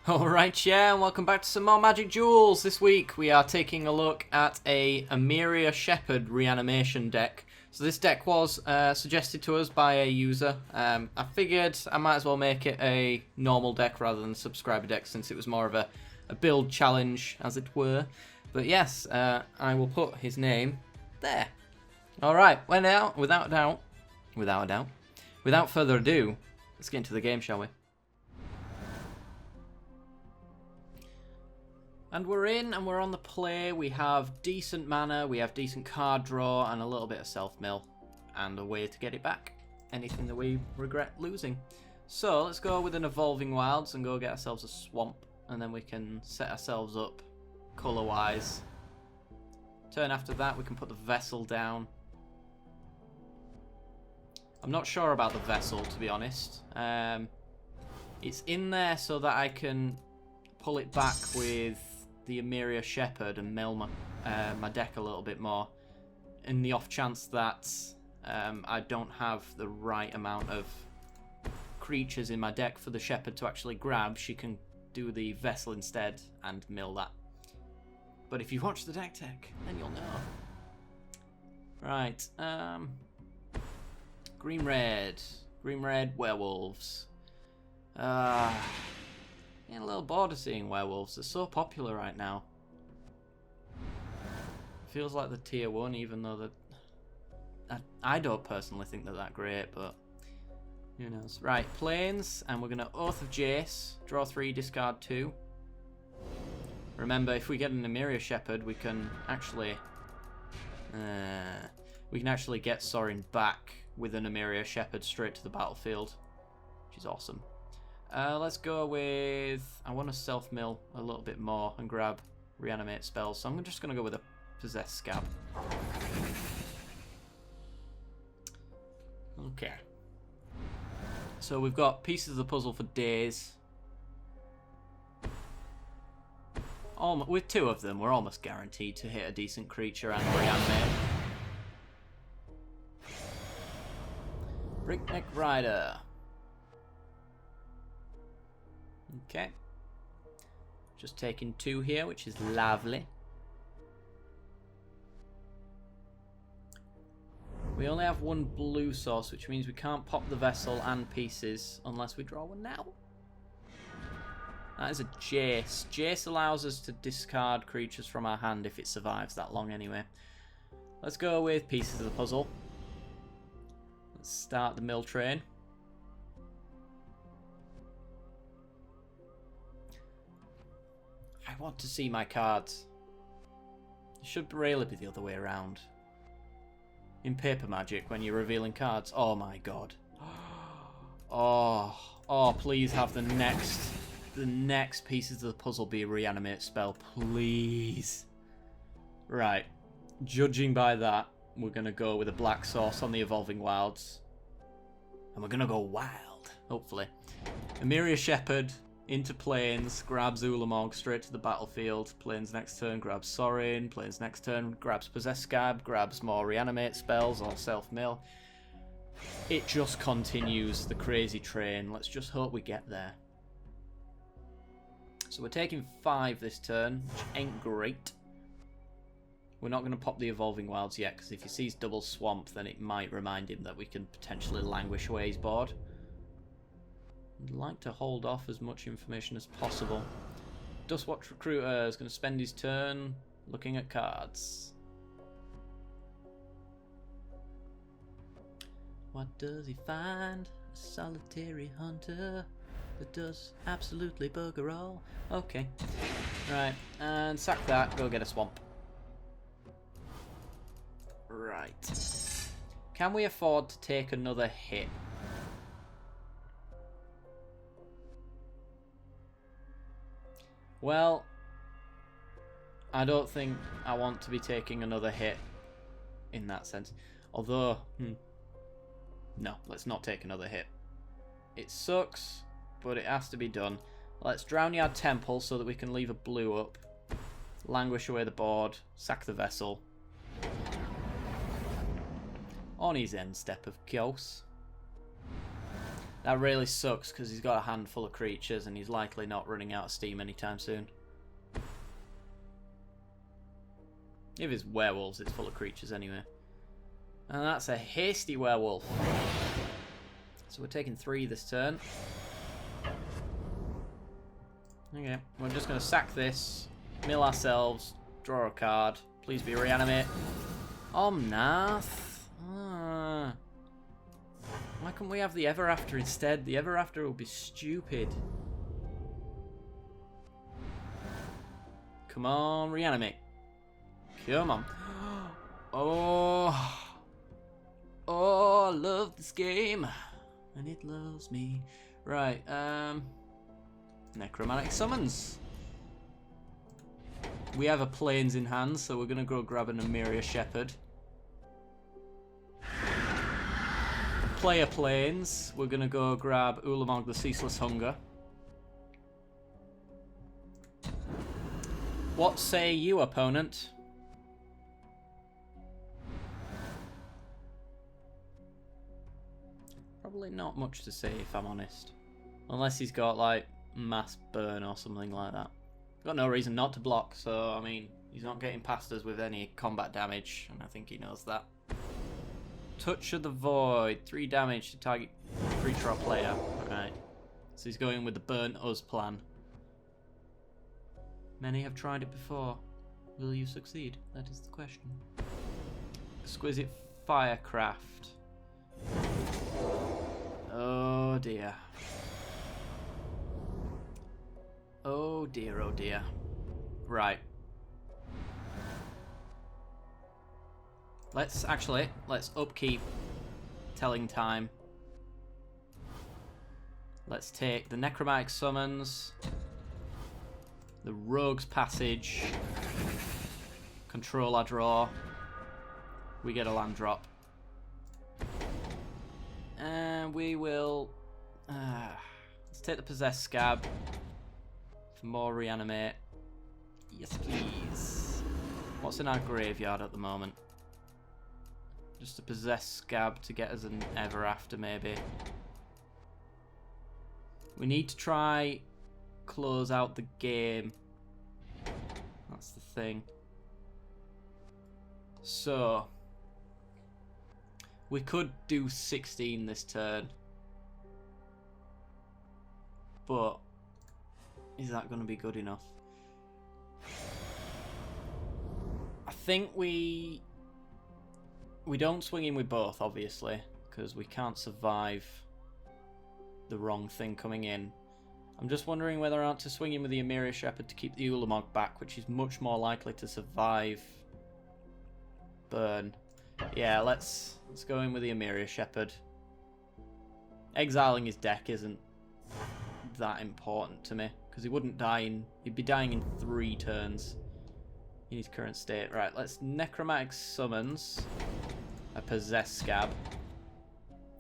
Alright, yeah, and welcome back to some more Magic Duels. This week we are taking a look at a Emeria Shepherd reanimation deck. So this deck was suggested to us by a user. I figured I might as well make it a normal deck rather than a subscriber deck, since it was more of a build challenge, as it were. But yes, I will put his name there. Alright, well now, without further ado, let's get into the game, shall we? And we're in, and we're on the play. We have decent mana, we have decent card draw, and a little bit of self-mill, and a way to get it back. Anything that we regret losing. So let's go with an Evolving Wilds and go get ourselves a Swamp, and then we can set ourselves up colour-wise. Turn after that, we can put the Vessel down. I'm not sure about the Vessel, to be honest. It's in there so that I can pull it back with the Emeria Shepherd and mill my deck a little bit more, in the off chance that I don't have the right amount of creatures in my deck for the Shepherd to actually grab. She can do the Vessel instead and mill that. But if you watch the deck tech, then you'll know. Right, green red werewolves. Getting a little bored of seeing werewolves. They're so popular right now. Feels like the tier 1, even though I don't personally think they're that great, but who knows. Right, plains, and we're going to Oath of Jace. Draw 3, discard 2. Remember, if we get an Emeria Shepherd, we can actually get Sorin back with an Emeria Shepherd straight to the battlefield, which is awesome. Let's go with... I want to self-mill a little bit more and grab reanimate spells, so I'm just going to go with a Possessed Scab. Okay. So we've got pieces of the puzzle for days. With 2 of them, we're almost guaranteed to hit a decent creature and reanimate. Breakneck Rider. Okay. Just taking 2 here, which is lovely. We only have 1 blue source, which means we can't pop the Vessel and pieces unless we draw 1 now. That is a Jace. Jace allows us to discard creatures from our hand if it survives that long anyway. Let's go with pieces of the puzzle. Let's start the mill train. I want to see my cards. It should really be the other way around. In Paper Magic, when you're revealing cards. Oh my god. Oh, please have the next pieces of the puzzle be a reanimate spell, please. Right. Judging by that, we're going to go with a black source on the Evolving Wilds. And we're going to go wild, hopefully. Emeria Shepherd into plains, grabs Ulamog straight to the battlefield. Plains next turn grabs Sorin. Plains next turn grabs Possessed Scab, grabs more reanimate spells or self-mill. It just continues the crazy train. Let's just hope we get there. So we're taking 5 this turn, which ain't great. We're not going to pop the Evolving Wilds yet, because if he sees double Swamp, then it might remind him that we can potentially languish away his board. I'd like to hold off as much information as possible. Dustwatch Recruiter is going to spend his turn looking at cards. What does he find? A solitary hunter that does absolutely bugger all. Okay. Right, and sack that, go get a Swamp. Right. Can we afford to take another hit? Well, I don't think I want to be taking another hit in that sense. Although, no, let's not take another hit. It sucks, but it has to be done. Let's Drownyard Temple so that we can leave a blue up. Languish away the board, sack the Vessel. On his end step, of course. That really sucks because he's got a handful of creatures and he's likely not running out of steam anytime soon. If it's werewolves, it's full of creatures anyway. And that's a hasty werewolf. So we're taking 3 this turn. Okay, we're just going to sack this, mill ourselves, draw a card. Please be reanimate. Omnath. Why couldn't we have the Ever After instead? The Ever After would be stupid. Come on, reanimate. Come on. Oh. Oh, I love this game. And it loves me. Right, Necromantic Summons. We have a Plains in hand, so we're going to go grab an Emeria Shepherd. Player Plains. We're going to go grab Ulamog the Ceaseless Hunger. What say you, opponent? Probably not much to say, if I'm honest. Unless he's got, like, mass burn or something like that. Got no reason not to block, so, I mean, he's not getting past us with any combat damage, and I think he knows that. Touch of the Void. 3 damage to target creature or player. Alright. So he's going with the Burn Us plan. Many have tried it before. Will you succeed? That is the question. Exquisite Firecraft. Oh dear. Oh dear, oh dear. Right. Let's upkeep Telling Time. Let's take the Necromantic Summons, the Rogue's Passage, control our draw. We get a land drop. And we will... let's take the Possessed Scab for more reanimate. Yes, please. What's in our graveyard at the moment? Just a Possessed Scab to get us an Ever After, maybe. We need to try close out the game. That's the thing. So... we could do 16 this turn. But... is that going to be good enough? I think we don't swing in with both, obviously, because we can't survive the wrong thing coming in. I'm just wondering whether or not to swing in with the Emeria Shepherd to keep the Ulamog back, which is much more likely to survive burn. Yeah, let's go in with the Emeria Shepherd. Exiling his deck isn't that important to me, because he wouldn't die in... he'd be dying in 3 turns in his current state. Right, let's Necromantic Summons a Possessed Scab,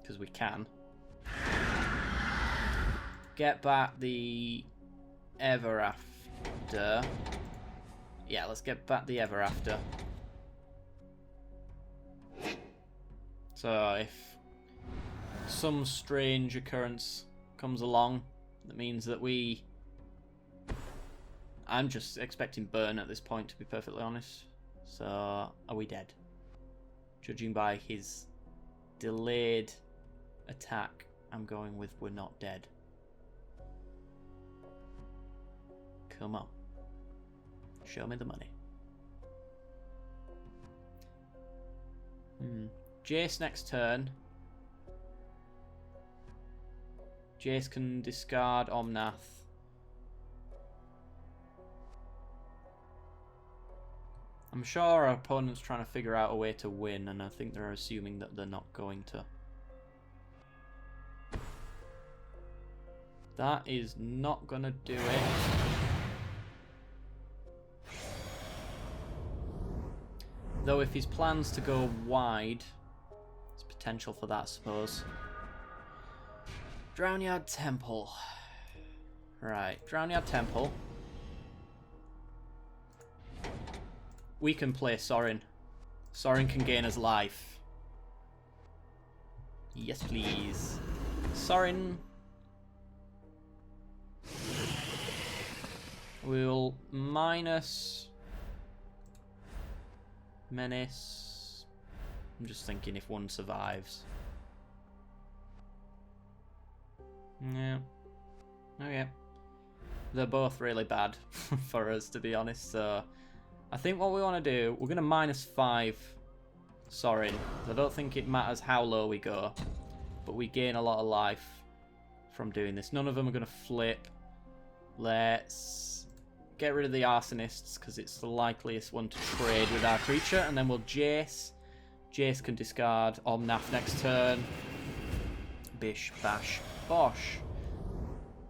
because we can. Get back the Ever After. Yeah, let's get back the Ever After. So if some strange occurrence comes along, that means that we... I'm just expecting burn at this point, to be perfectly honest. So, are we dead? Judging by his delayed attack, I'm going with we're not dead. Come on. Show me the money. Jace next turn. Jace can discard Omnath. I'm sure our opponent's trying to figure out a way to win, and I think they're assuming that they're not going to. That is not gonna do it. Though if his plans to go wide, there's potential for that, I suppose. Drownyard Temple. Right, Drownyard Temple. We can play Sorin. Sorin can gain us life. Yes, please. Sorin. We'll minus Menace. I'm just thinking if one survives. Yeah. Okay. They're both really bad for us, to be honest, so I think what we want to do, we're going to -5 Sorin. I don't think it matters how low we go, but we gain a lot of life from doing this. None of them are going to flip. Let's get rid of the Arsonists, because it's the likeliest one to trade with our creature, and then we'll Jace. Jace can discard Omnath next turn. Bish, bash, bosh.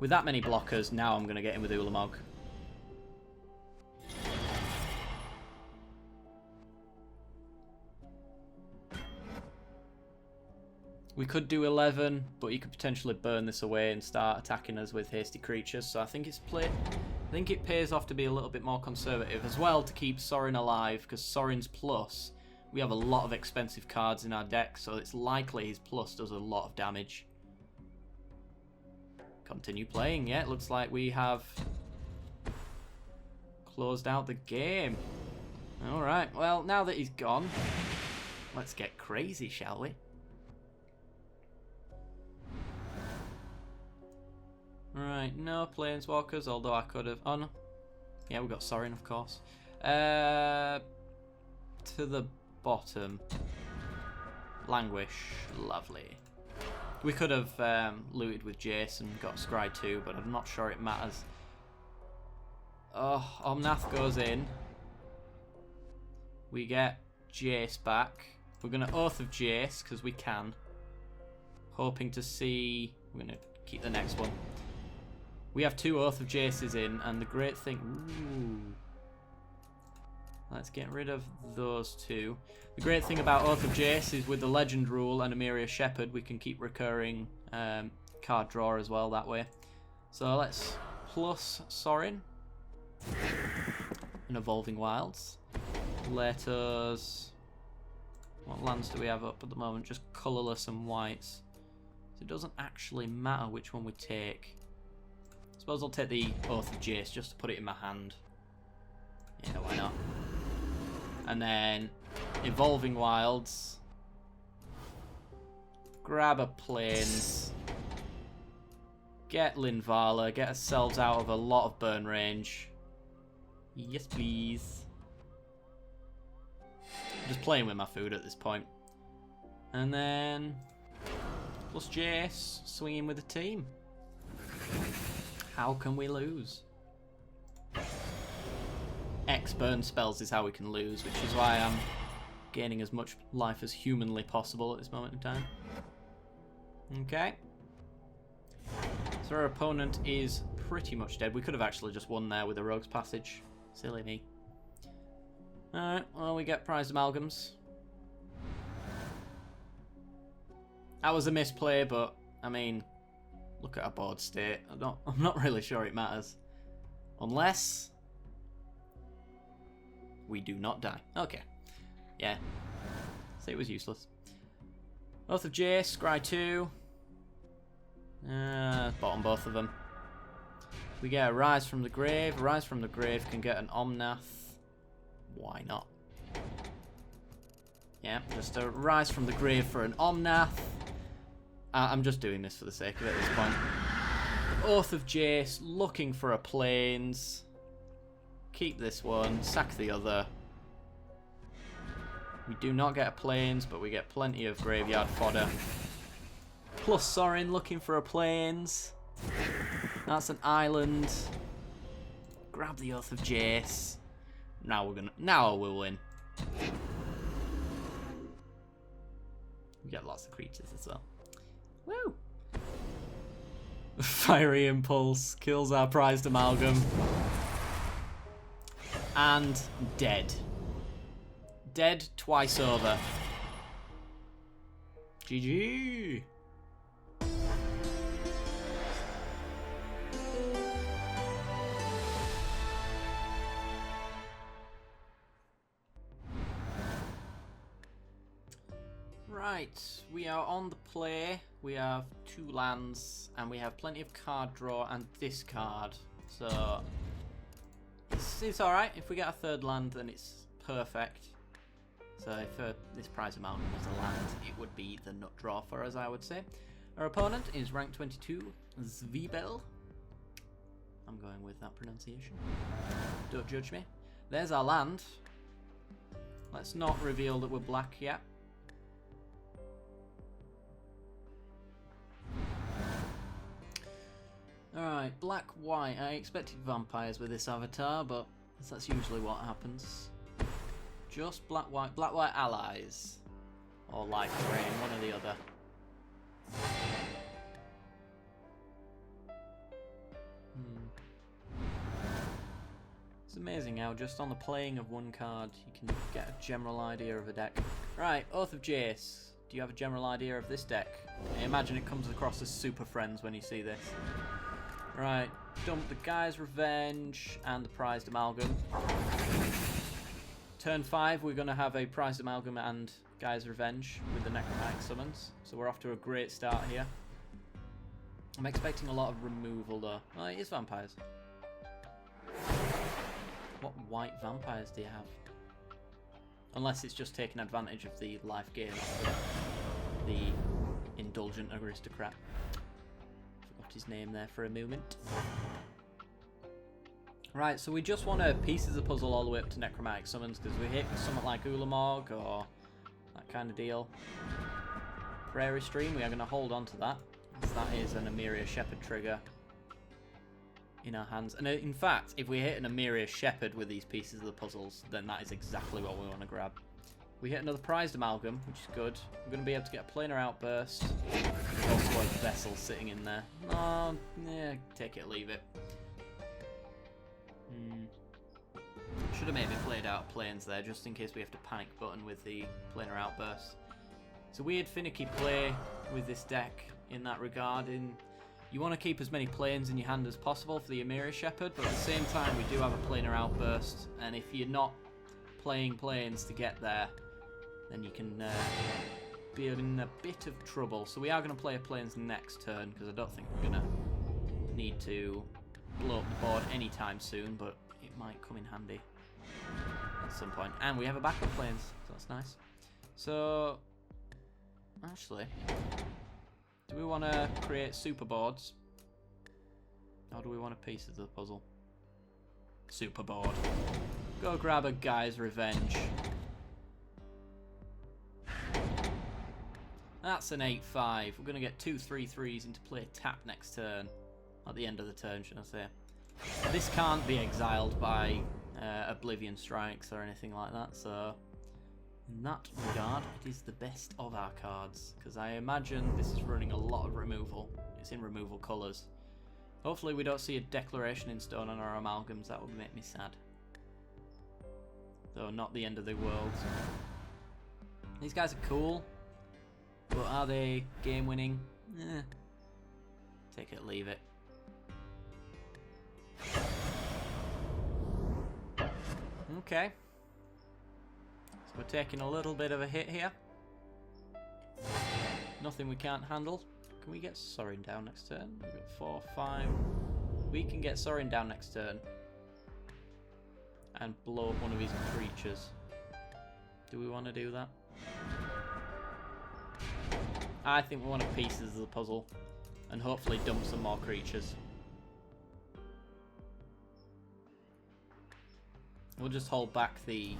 With that many blockers, now I'm going to get in with Ulamog. We could do 11, but he could potentially burn this away and start attacking us with hasty creatures. So I think it pays off to be a little bit more conservative as well to keep Sorin alive, because Sorin's plus, we have a lot of expensive cards in our deck, so it's likely his plus does a lot of damage. Continue playing. Yeah, it looks like we have closed out the game. Alright, well, now that he's gone, let's get crazy, shall we? Right, no Planeswalkers, although I could have... Oh, no. Yeah, we got Sorin, of course. To the bottom. Languish. Lovely. We could have looted with Jace and got Scry 2, but I'm not sure it matters. Oh, Omnath goes in. We get Jace back. We're going to Oath of Jace, because we can. Hoping to see... We're going to keep the next one. We have 2 Oath of Jaces in, and the great thing... Ooh. Let's get rid of those 2. The great thing about Oath of Jace is with the Legend rule and Emeria Shepherd, we can keep recurring card draw as well that way. So let's plus Sorin and Evolving Wilds. Let us... What lands do we have up at the moment? Just colourless and whites. So it doesn't actually matter which one we take. I suppose I'll take the Oath of Jace just to put it in my hand. Yeah, why not? And then Evolving Wilds. Grab a Plains. Get Linvala. Get ourselves out of a lot of burn range. Yes, please. I'm just playing with my food at this point. And then plus Jace, swinging with the team. How can we lose? X burn spells is how we can lose, which is why I'm gaining as much life as humanly possible at this moment in time. Okay. So our opponent is pretty much dead. We could have actually just won there with a Rogue's Passage. Silly me. Alright, well, we get prized amalgams. That was a misplay, but, I mean, look at our board state. I'm not really sure it matters. Unless we do not die. Okay. Yeah. Say it was useless. Oath of Jace, Scry 2. Bottom both of them. We get a Rise from the Grave. Rise from the Grave can get an Omnath. Why not? Yeah, just a Rise from the Grave for an Omnath. I'm just doing this for the sake of it at this point. Oath of Jace, looking for a Plains. Keep this one, sack the other. We do not get a Plains, but we get plenty of graveyard fodder. Plus Sorin looking for a Plains. That's an island. Grab the Oath of Jace. Now we'll win. We get lots of creatures as well. Woo! Fiery Impulse kills our prized amalgam. And dead. Dead twice over. GG. Right, we are on the play. We have 2 lands, and we have plenty of card draw and discard. So it's alright. If we get a 3rd land, then it's perfect. So if this prize amalgam was a land, it would be the nut draw for us, I would say. Our opponent is rank 22, Zwiebel. I'm going with that pronunciation. Don't judge me. There's our land. Let's not reveal that we're black yet. Alright, black, white. I expected vampires with this avatar, but that's usually what happens. Just black, white allies. Or light terrain, one or the other. It's amazing how just on the playing of 1 card you can get a general idea of a deck. Right, Oath of Jace. Do you have a general idea of this deck? I imagine it comes across as Super Friends when you see this. Right, dump the Guy's Revenge and the Prized Amalgam. Turn 5, we're going to have a Prized Amalgam and Guy's Revenge with the Necromantic Summons. So we're off to a great start here. I'm expecting a lot of removal though. Oh, it is vampires. What white vampires do you have? Unless it's just taking advantage of the life gain of the indulgent aristocrat. Forgot his name there for a moment. Right, so we just want to pieces the puzzle all the way up to Necromantic Summons because we hit something like Ulamog or that kind of deal. Prairie Stream, we are going to hold on to that. That is an Emeria Shepherd trigger in our hands. And in fact, if we hit an Emeria Shepherd with these pieces of the puzzles, then that is exactly what we want to grab. We hit another Prized Amalgam, which is good. We're going to be able to get a Planar Outburst. There's also a Vessel sitting in there. Oh, yeah, take it or leave it. Should have maybe played out planes there, just in case we have to panic button with the Planar Outburst. It's a weird finicky play with this deck in that regard. You want to keep as many planes in your hand as possible for the Emeria Shepherd, but at the same time we do have a Planar Outburst, and if you're not playing planes to get there, then you can be in a bit of trouble. So we are going to play a planes next turn, because I don't think we're going to need to blow up the board anytime soon, but it might come in handy at some point. And we have a backup planes, so that's nice. So actually, do we want to create super boards? Or do we want a piece of the puzzle? Super board. Go grab a Guy's Revenge. That's an 8-5. We're going to get 2 3/3s into play tap next turn. At the end of the turn, should I say. This can't be exiled by Oblivion Strikes or anything like that, so in that regard, it is the best of our cards, because I imagine this is running a lot of removal. It's in removal colours. Hopefully we don't see a Declaration in Stone on our amalgams, that would make me sad. Though not the end of the world. These guys are cool, but are they game winning? Eh. Take it, leave it. Okay. So we're taking a little bit of a hit here. Nothing we can't handle. Can we get Sorin down next turn? We've got 4, 5. We can get Sorin down next turn. And blow up one of his creatures. Do we want to do that? I think we want to pieces of the puzzle. And hopefully dump some more creatures. We'll just hold back the...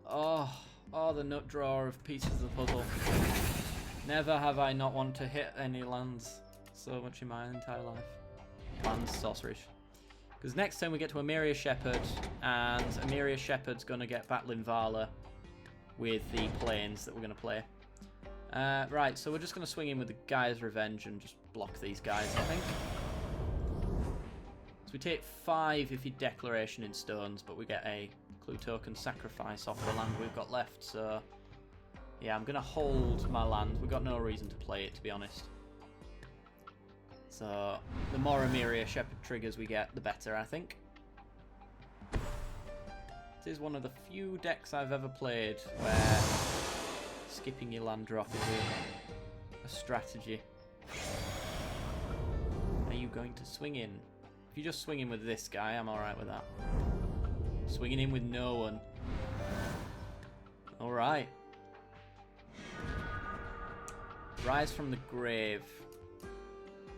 Oh, the nut drawer of pieces of the puzzle. Never have I not wanted to hit any lands so much in my entire life. Lands, sorcery. Because next turn we get to Emeria Shepherd, and Emeria Shepherd's going to get Battling Vala with the planes that we're going to play. Right, so we're just going to swing in with the Guy's Revenge and just block these guys, I think. So we take 5 if you Declaration in Stones, but we get a Clue Token Sacrifice off the land we've got left, so... Yeah, I'm going to hold my land. We've got no reason to play it, to be honest. So, the more Emeria Shepherd triggers we get, the better, I think. This is one of the few decks I've ever played where skipping your land drop is a strategy. Are you going to swing in? If you just swing in with this guy, I'm alright with that. Swinging in with no one. Alright. Rise from the grave.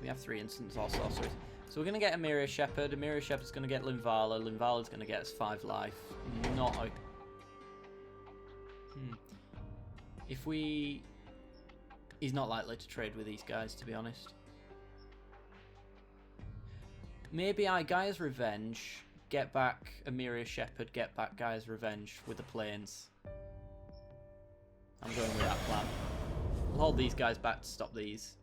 We have 3 instants or sorceries. So we're going to get Emeria Shepherd. Emeria Shepherd's going to get Linvala. Linvala's going to get us 5 life. Not a... If we... He's not likely to trade with these guys, to be honest. Maybe I Gaia's Revenge, get back Emeria Shepherd, get back Gaia's Revenge with the planes. I'm going with that plan. We'll hold these guys back to stop these.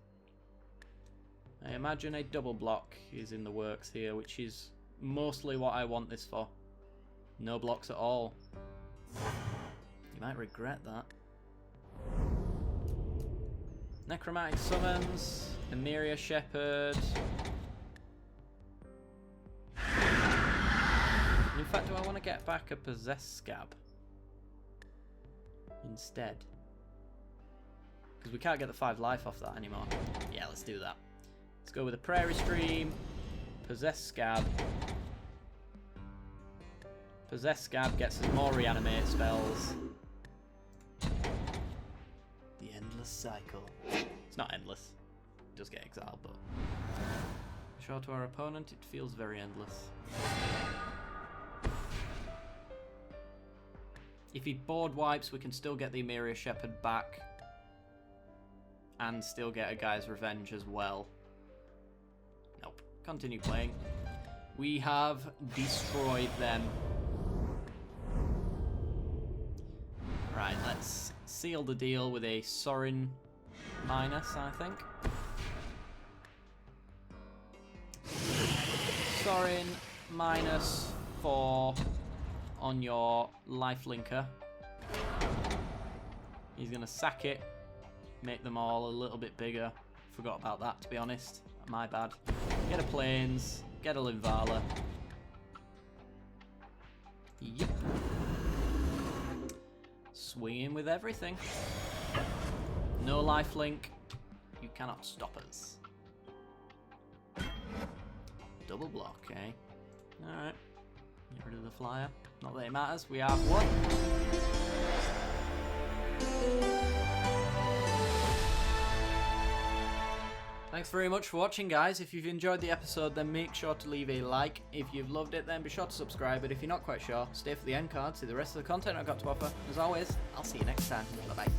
I imagine a double block is in the works here, which is mostly what I want this for. No blocks at all. You might regret that. Necromantic Summons, Emeria Shepherd. In fact, do I want to get back a Possessed Scab instead? Because we can't get the 5 life off that anymore. Yeah, let's do that. Let's go with a Prairie Stream, Possessed Scab. Possessed Scab gets us more Reanimate spells. The endless cycle. It's not endless. It does get exiled, but... Sure, to our opponent, it feels very endless. If he board wipes, we can still get the Emeria Shepherd back. And still get a Gaia's Revenge as well. Nope. Continue playing. We have destroyed them. Right, let's seal the deal with a Sorin minus, I think. Sorin minus 4 on your lifelinker. He's going to sack it, make them all a little bit bigger. Forgot about that, to be honest. My bad. Get a Plains, get a Linvala. Yep. Swinging with everything. No lifelink. You cannot stop us. Double block, eh? Alright. Get rid of the flyer. Not that it matters. We have one. Thanks very much for watching, guys. If you've enjoyed the episode, then make sure to leave a like. If you've loved it, then be sure to subscribe. But if you're not quite sure, stay for the end card, see the rest of the content I've got to offer. As always, I'll see you next time. Bye-bye.